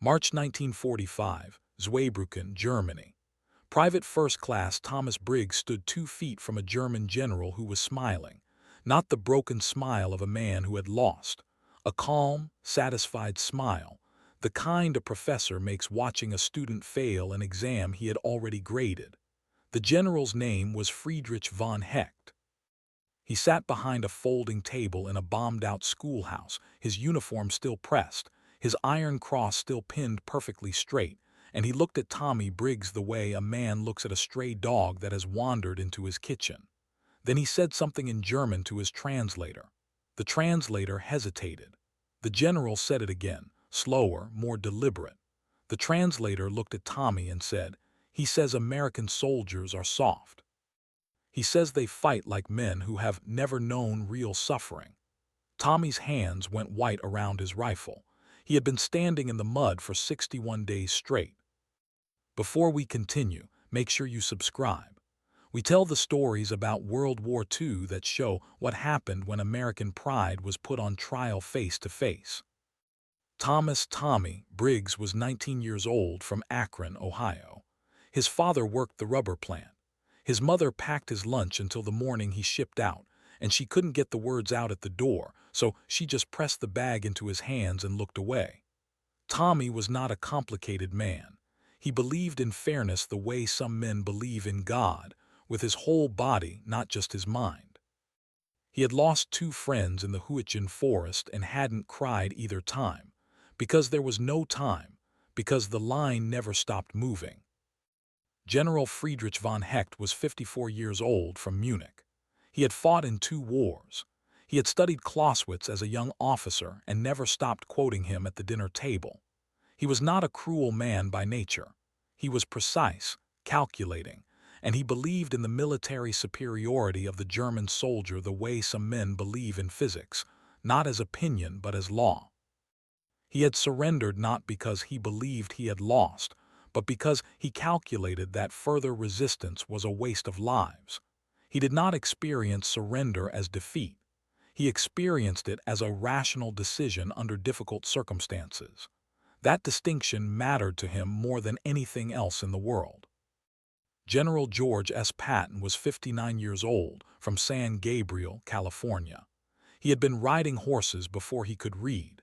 March 1945, Zweibrücken, Germany. Private First Class Thomas Briggs stood 2 feet from a German general who was smiling, not the broken smile of a man who had lost, a calm, satisfied smile, the kind a professor makes watching a student fail an exam he had already graded. The general's name was Friedrich von Hecht. He sat behind a folding table in a bombed-out schoolhouse, his uniform still pressed, his iron cross still pinned perfectly straight, and he looked at Tommy Briggs the way a man looks at a stray dog that has wandered into his kitchen. Then he said something in German to his translator. The translator hesitated. The general said it again, slower, more deliberate. The translator looked at Tommy and said, "He says American soldiers are soft. He says they fight like men who have never known real suffering." Tommy's hands went white around his rifle. He had been standing in the mud for 61 days straight. Before we continue, make sure you subscribe. We tell the stories about World War II that show what happened when American pride was put on trial face to face. Thomas "Tommy" Briggs was 19 years old from Akron, Ohio. His father worked the rubber plant. His mother packed his lunch until the morning he shipped out, and she couldn't get the words out at the door, so she just pressed the bag into his hands and looked away. Tommy was not a complicated man. He believed in fairness the way some men believe in God, with his whole body, not just his mind. He had lost 2 friends in the Huichin forest and hadn't cried either time, because there was no time, because the line never stopped moving. General Friedrich von Hecht was 54 years old from Munich. He had fought in 2 wars. He had studied Clausewitz as a young officer and never stopped quoting him at the dinner table. He was not a cruel man by nature. He was precise, calculating, and he believed in the military superiority of the German soldier the way some men believe in physics, not as opinion but as law. He had surrendered not because he believed he had lost, but because he calculated that further resistance was a waste of lives. He did not experience surrender as defeat. He experienced it as a rational decision under difficult circumstances. That distinction mattered to him more than anything else in the world. General George S. Patton was 59 years old from San Gabriel, California. He had been riding horses before he could read.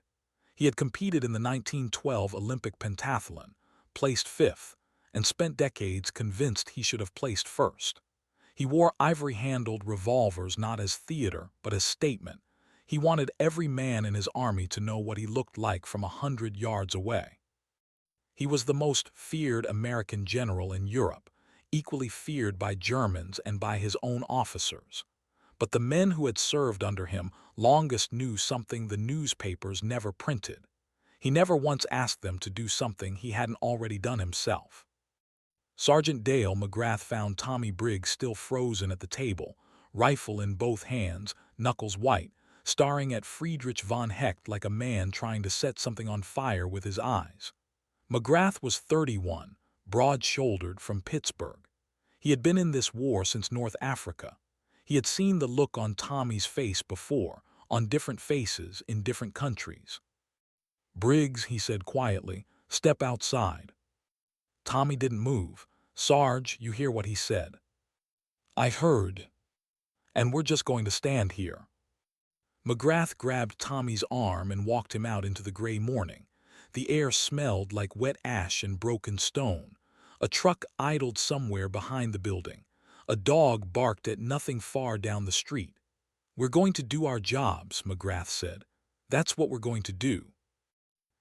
He had competed in the 1912 Olympic pentathlon, placed 5th, and spent decades convinced he should have placed 1st. He wore ivory-handled revolvers not as theater but as statement. He wanted every man in his army to know what he looked like from 100 yards away. He was the most feared American general in Europe, equally feared by Germans and by his own officers. But the men who had served under him longest knew something the newspapers never printed. He never once asked them to do something he hadn't already done himself. Sergeant Dale McGrath found Tommy Briggs still frozen at the table, rifle in both hands, knuckles white, staring at Friedrich von Hecht like a man trying to set something on fire with his eyes. McGrath was 31, broad-shouldered, from Pittsburgh. He had been in this war since North Africa. He had seen the look on Tommy's face before, on different faces in different countries. "Briggs," he said quietly, "step outside." Tommy didn't move. "Sarge, you hear what he said?" "I heard. And we're just going to stand here." McGrath grabbed Tommy's arm and walked him out into the gray morning. The air smelled like wet ash and broken stone. A truck idled somewhere behind the building. A dog barked at nothing far down the street. "We're going to do our jobs," McGrath said. "That's what we're going to do."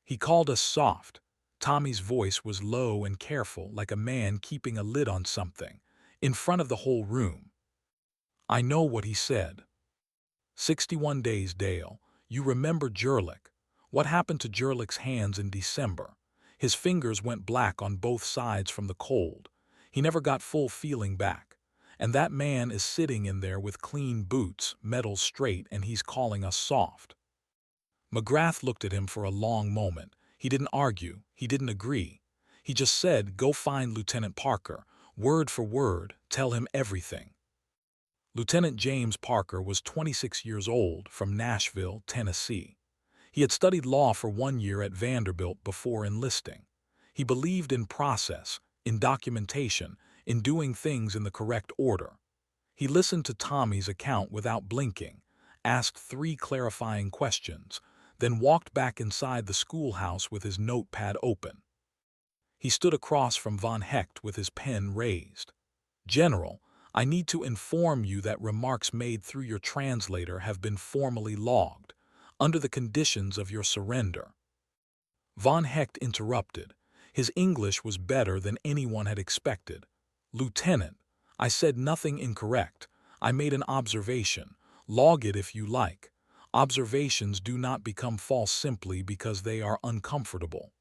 He called us soft. Tommy's voice was low and careful, like a man keeping a lid on something, in front of the whole room. "I know what he said." 61 days, Dale. You remember Jurlick. What happened to Jurlick's hands in December? His fingers went black on both sides from the cold. He never got full feeling back. And that man is sitting in there with clean boots, metal straight, and he's calling us soft. McGrath looked at him for a long moment. He didn't argue. He didn't agree. He just said, "Go find Lieutenant Parker. Word for word, tell him everything." Lieutenant James Parker was 26 years old from Nashville, Tennessee. He had studied law for 1 year at Vanderbilt before enlisting. He believed in process, in documentation, in doing things in the correct order. He listened to Tommy's account without blinking, asked 3 clarifying questions, then walked back inside the schoolhouse with his notepad open. He stood across from Von Hecht with his pen raised. "General, I need to inform you that remarks made through your translator have been formally logged, under the conditions of your surrender." Von Hecht interrupted. His English was better than anyone had expected. "Lieutenant, I said nothing incorrect. I made an observation. Log it if you like. Observations do not become false simply because they are uncomfortable."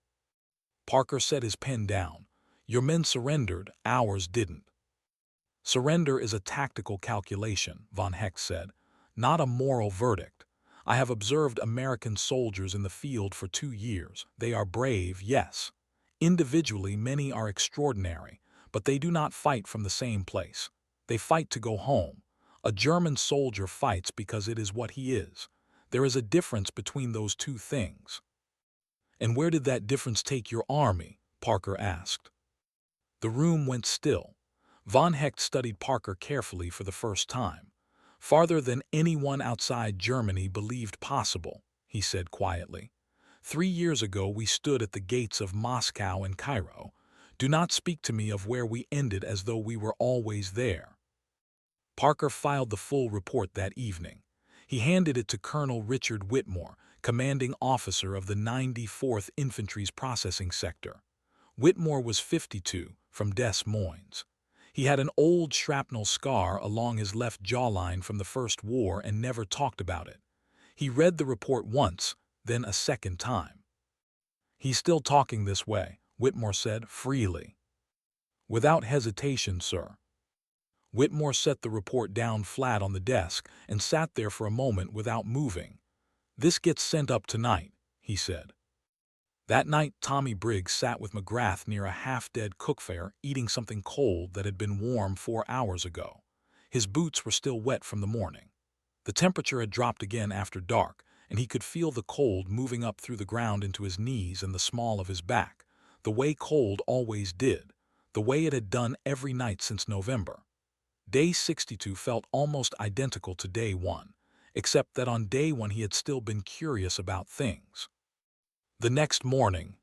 Parker set his pen down. "Your men surrendered, ours didn't." "Surrender is a tactical calculation," Von Hecht said, "not a moral verdict. I have observed American soldiers in the field for 2 years. They are brave, yes. Individually, many are extraordinary, but they do not fight from the same place. They fight to go home. A German soldier fights because it is what he is. There is a difference between those two things." "And where did that difference take your army?" Parker asked. The room went still. Von Hecht studied Parker carefully for the first time. "Farther than anyone outside Germany believed possible," he said quietly. 3 years ago we stood at the gates of Moscow and Cairo. Do not speak to me of where we ended as though we were always there." Parker filed the full report that evening. He handed it to Colonel Richard Whitmore, commanding officer of the 94th Infantry's processing sector. Whitmore was 52, from Des Moines. He had an old shrapnel scar along his left jawline from the First War and never talked about it. He read the report once, then a second time. "He's still talking this way," Whitmore said, "freely." "Without hesitation, sir." Whitmore set the report down flat on the desk and sat there for a moment without moving. "This gets sent up tonight," he said. That night, Tommy Briggs sat with McGrath near a half-dead cookfire eating something cold that had been warm 4 hours ago. His boots were still wet from the morning. The temperature had dropped again after dark, and he could feel the cold moving up through the ground into his knees and the small of his back, the way cold always did, the way it had done every night since November. Day 62 felt almost identical to day 1, except that on day 1 he had still been curious about things. The next morning,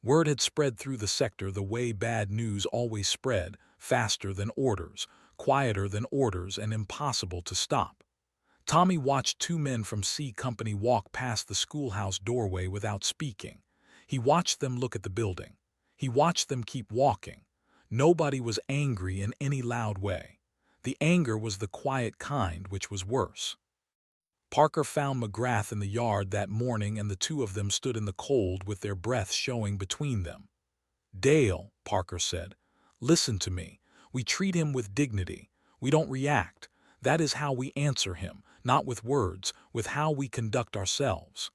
word had spread through the sector the way bad news always spread, faster than orders, quieter than orders, and impossible to stop. Tommy watched 2 men from C Company walk past the schoolhouse doorway without speaking. He watched them look at the building. He watched them keep walking. Nobody was angry in any loud way. The anger was the quiet kind, which was worse. Parker found McGrath in the yard that morning, and the 2 of them stood in the cold with their breath showing between them. "Dale," Parker said, "listen to me. We treat him with dignity. We don't react. That is how we answer him, not with words, with how we conduct ourselves."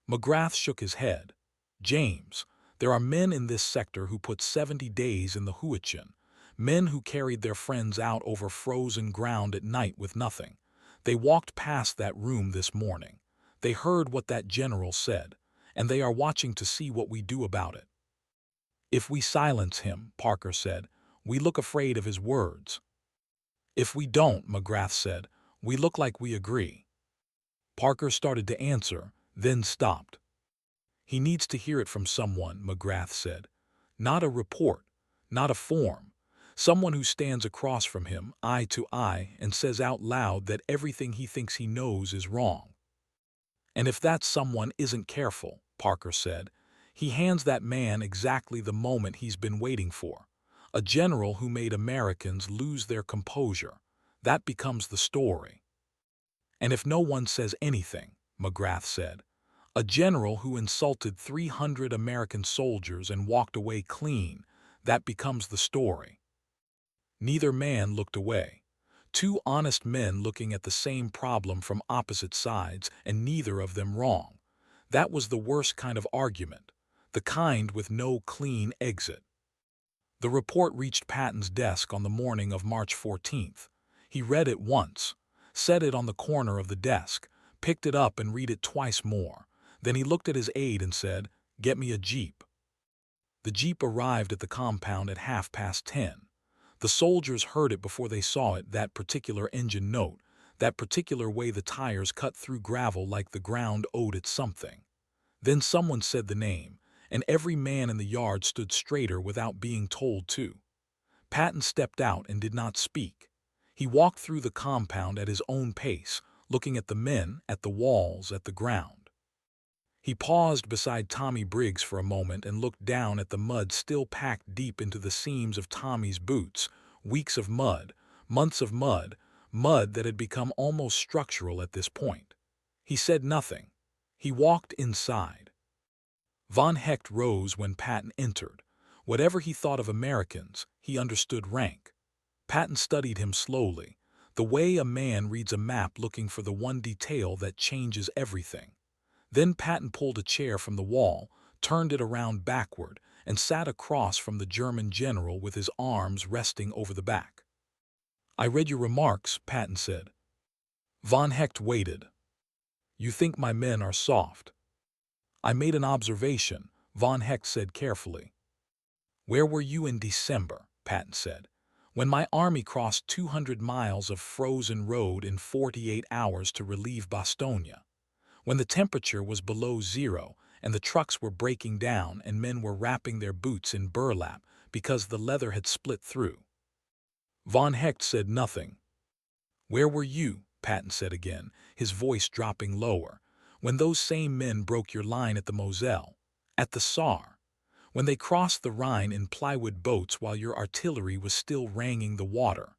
McGrath shook his head. "James, there are men in this sector who put 70 days in the Huichin, men who carried their friends out over frozen ground at night with nothing. They walked past that room this morning. They heard what that general said, and they are watching to see what we do about it." "If we silence him," Parker said, "we look afraid of his words." "If we don't," McGrath said, "we look like we agree." Parker started to answer, then stopped. "He needs to hear it from someone," McGrath said. "Not a report, not a form. Someone who stands across from him, eye to eye, and says out loud that everything he thinks he knows is wrong." "And if that someone isn't careful," Parker said, "he hands that man exactly the moment he's been waiting for. A general who made Americans lose their composure. That becomes the story." "And if no one says anything," McGrath said, "a general who insulted 300 American soldiers and walked away clean, that becomes the story." Neither man looked away. 2 honest men looking at the same problem from opposite sides, and neither of them wrong. That was the worst kind of argument, the kind with no clean exit. The report reached Patton's desk on the morning of March 14th. He read it once, set it on the corner of the desk, picked it up and read it twice more. Then he looked at his aide and said, "Get me a jeep." The jeep arrived at the compound at 10:30. The soldiers heard it before they saw it, that particular engine note, that particular way the tires cut through gravel like the ground owed it something. Then someone said the name, and every man in the yard stood straighter without being told to. Patton stepped out and did not speak. He walked through the compound at his own pace, looking at the men, at the walls, at the ground. He paused beside Tommy Briggs for a moment and looked down at the mud still packed deep into the seams of Tommy's boots, weeks of mud, months of mud, mud that had become almost structural at this point. He said nothing. He walked inside. Von Hecht rose when Patton entered. Whatever he thought of Americans, he understood rank. Patton studied him slowly, the way a man reads a map looking for the one detail that changes everything. Then Patton pulled a chair from the wall, turned it around backward, and sat across from the German general with his arms resting over the back. "I read your remarks," Patton said. Von Hecht waited. "You think my men are soft." "I made an observation," Von Hecht said carefully. "Where were you in December?" Patton said. "When my army crossed 200 miles of frozen road in 48 hours to relieve Bastogne. When the temperature was below zero and the trucks were breaking down and men were wrapping their boots in burlap because the leather had split through." Von Hecht said nothing. "Where were you?" Patton said again, his voice dropping lower. "When those same men broke your line at the Moselle, at the Saar, when they crossed the Rhine in plywood boats while your artillery was still ranging the water."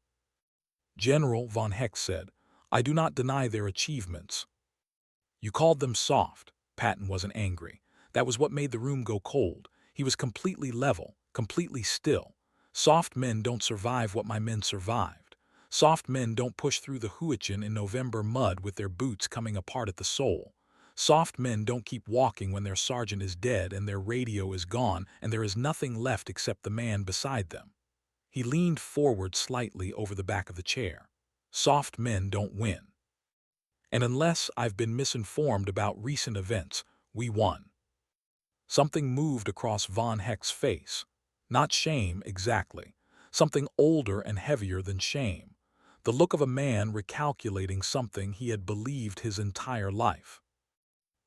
"General," Von Hecht said, "I do not deny their achievements." "You called them soft." Patton wasn't angry. That was what made the room go cold. He was completely level, completely still. "Soft men don't survive what my men survived. Soft men don't push through the Huichin in November mud with their boots coming apart at the sole. Soft men don't keep walking when their sergeant is dead and their radio is gone and there is nothing left except the man beside them." He leaned forward slightly over the back of the chair. "Soft men don't win. And unless I've been misinformed about recent events, we won." Something moved across Von Hecht's face. Not shame, exactly. Something older and heavier than shame. The look of a man recalculating something he had believed his entire life.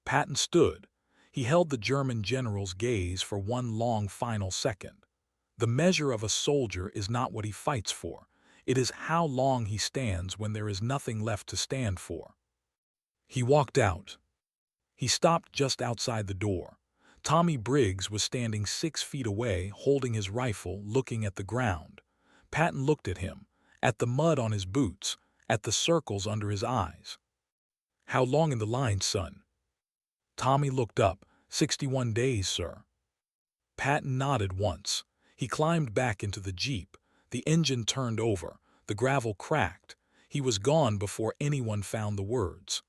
Patton stood. He held the German general's gaze for one long final second. The measure of a soldier is not what he fights for. It is how long he stands when there is nothing left to stand for. He walked out. He stopped just outside the door. Tommy Briggs was standing 6 feet away, holding his rifle, looking at the ground. Patton looked at him, at the mud on his boots, at the circles under his eyes. "How long in the line, son?" Tommy looked up. 61 days, sir." Patton nodded once. He climbed back into the jeep. The engine turned over. The gravel cracked. He was gone before anyone found the words.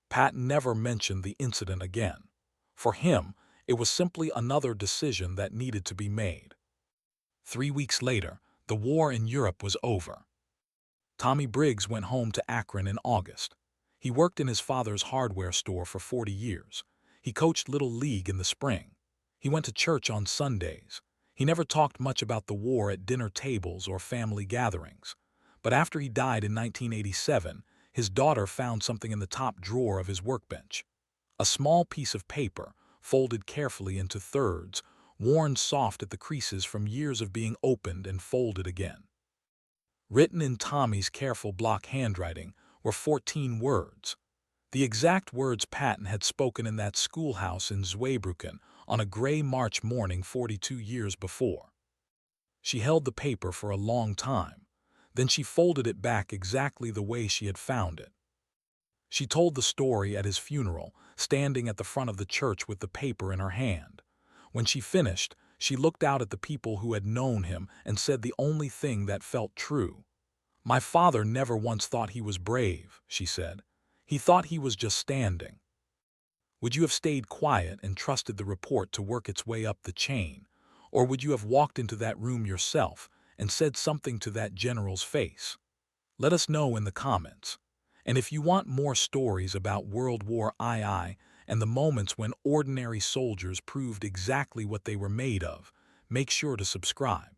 Patton never mentioned the incident again. For him, it was simply another decision that needed to be made. 3 weeks later, the war in Europe was over. Tommy Briggs went home to Akron in August. He worked in his father's hardware store for 40 years. He coached Little League in the spring. He went to church on Sundays. He never talked much about the war at dinner tables or family gatherings. But after he died in 1987, his daughter found something in the top drawer of his workbench. A small piece of paper, folded carefully into thirds, worn soft at the creases from years of being opened and folded again. Written in Tommy's careful block handwriting were 14 words. The exact words Patton had spoken in that schoolhouse in Zweibrücken on a gray March morning 42 years before. She held the paper for a long time. Then she folded it back exactly the way she had found it. She told the story at his funeral, standing at the front of the church with the paper in her hand. When she finished, she looked out at the people who had known him and said the only thing that felt true. "My father never once thought he was brave," she said. "He thought he was just standing." Would you have stayed quiet and trusted the report to work its way up the chain, or would you have walked into that room yourself and said something to that general's face? Let us know in the comments. And if you want more stories about World War II and the moments when ordinary soldiers proved exactly what they were made of, make sure to subscribe.